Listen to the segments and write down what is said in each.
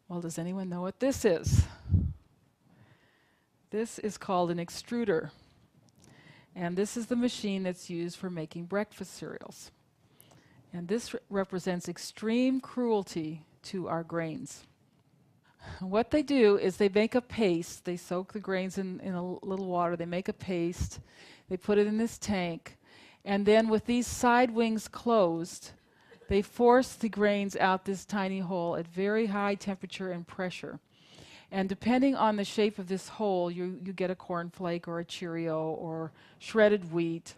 Well, does anyone know what this is? This is called an extruder. And this is the machine that's used for making breakfast cereals. And this represents extreme cruelty to our grains. What they do is they make a paste. They soak the grains in a little water. They make a paste. They put it in this tank. And then with these side wings closed, they force the grains out this tiny hole at very high temperature and pressure. And depending on the shape of this hole, you get a cornflake or a Cheerio or shredded wheat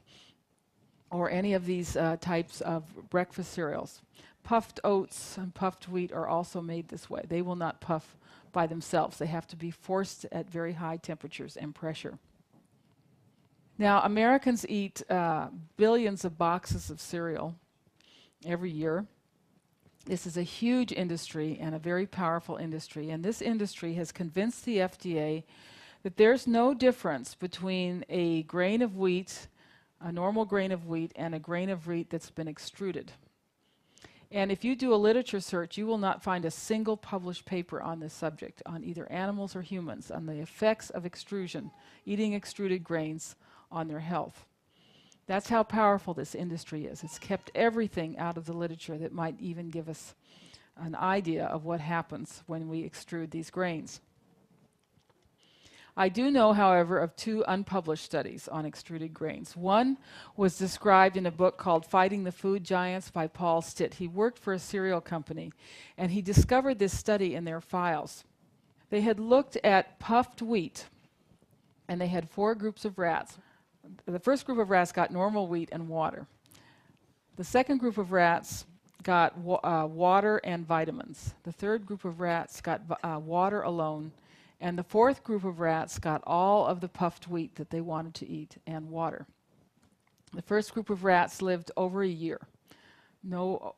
or any of these types of breakfast cereals. Puffed oats and puffed wheat are also made this way. They will not puff by themselves. They have to be forced at very high temperatures and pressure. Now, Americans eat billions of boxes of cereal every year. This is a huge industry and a very powerful industry. And this industry has convinced the FDA that there's no difference between a grain of wheat, a normal grain of wheat, and a grain of wheat that's been extruded. And if you do a literature search, you will not find a single published paper on this subject, on either animals or humans, on the effects of extrusion, eating extruded grains, on their health. That's how powerful this industry is. It's kept everything out of the literature that might even give us an idea of what happens when we extrude these grains. I do know, however, of 2 unpublished studies on extruded grains. One was described in a book called Fighting the Food Giants by Paul Stitt. He worked for a cereal company, and he discovered this study in their files. They had looked at puffed wheat, and they had 4 groups of rats. The first group of rats got normal wheat and water. The second group of rats got water and vitamins. The third group of rats got water alone. And the fourth group of rats got all of the puffed wheat that they wanted to eat and water. The first group of rats lived over a year. No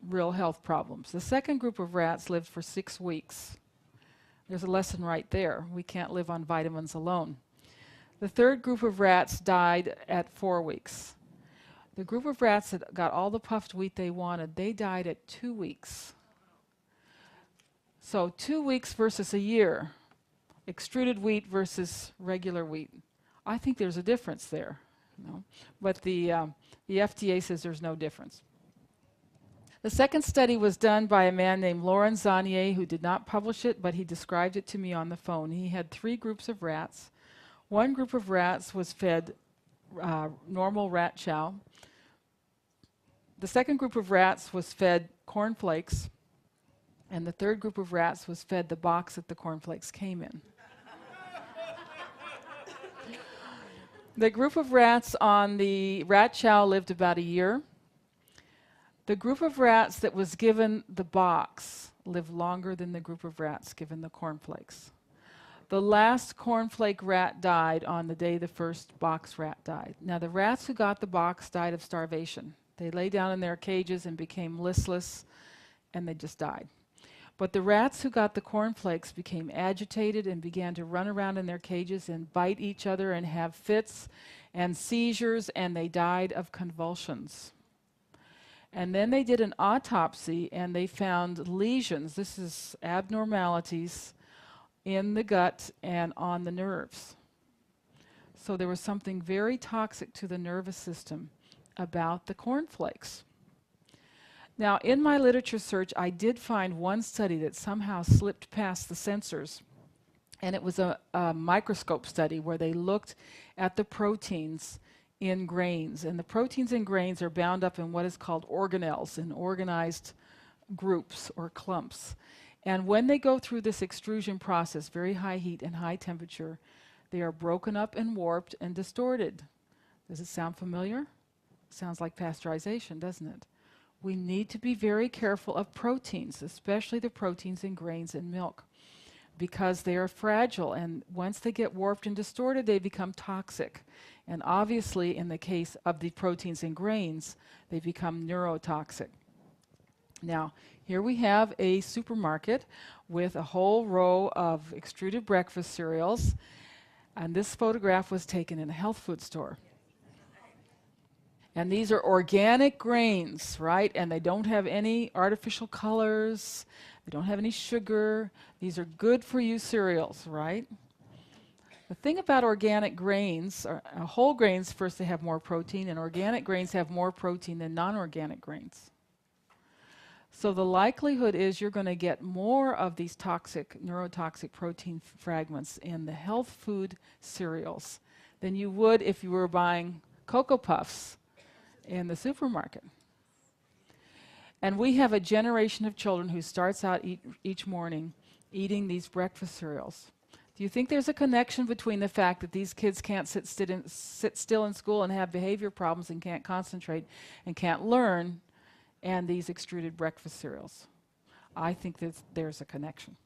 real health problems. The second group of rats lived for 6 weeks. There's a lesson right there. We can't live on vitamins alone. The third group of rats died at 4 weeks. The group of rats that got all the puffed wheat they wanted, they died at 2 weeks. So 2 weeks versus a year. Extruded wheat versus regular wheat. I think there's a difference there. But the FDA says there's no difference. The second study was done by a man named Laurent Zanier, who did not publish it, but he described it to me on the phone. He had 3 groups of rats. One group of rats was fed normal rat chow. The second group of rats was fed cornflakes. And the third group of rats was fed the box that the cornflakes came in. The group of rats on the rat chow lived about a year. The group of rats that was given the box lived longer than the group of rats given the cornflakes. The last cornflake rat died on the day the first box rat died. Now, the rats who got the box died of starvation. They lay down in their cages and became listless, and they just died. But the rats who got the cornflakes became agitated and began to run around in their cages and bite each other and have fits and seizures, and they died of convulsions. And then they did an autopsy, and they found lesions. This is abnormalities in the gut and on the nerves. So there was something very toxic to the nervous system about the cornflakes. Now, in my literature search, I did find one study that somehow slipped past the censors, and it was a microscope study where they looked at the proteins in grains. And the proteins in grains are bound up in what is called organelles, in organized groups or clumps. And when they go through this extrusion process, very high heat and high temperature, they are broken up and warped and distorted. Does it sound familiar? Sounds like pasteurization, doesn't it? We need to be very careful of proteins, especially the proteins in grains and milk, because they are fragile, and once they get warped and distorted, they become toxic. And obviously, in the case of the proteins in grains, they become neurotoxic. Now, here we have a supermarket with a whole row of extruded breakfast cereals, and this photograph was taken in a health food store. And these are organic grains, right? And they don't have any artificial colors. They don't have any sugar. These are good for you cereals, right? The thing about organic grains, whole grains, first they have more protein, and organic grains have more protein than non-organic grains. So the likelihood is you're going to get more of these toxic, neurotoxic protein fragments in the health food cereals than you would if you were buying Cocoa Puffs in the supermarket. And we have a generation of children who starts out each morning eating these breakfast cereals. Do you think there's a connection between the fact that these kids can't sit still in school and have behavior problems and can't concentrate and can't learn, and these extruded breakfast cereals? I think that there's a connection.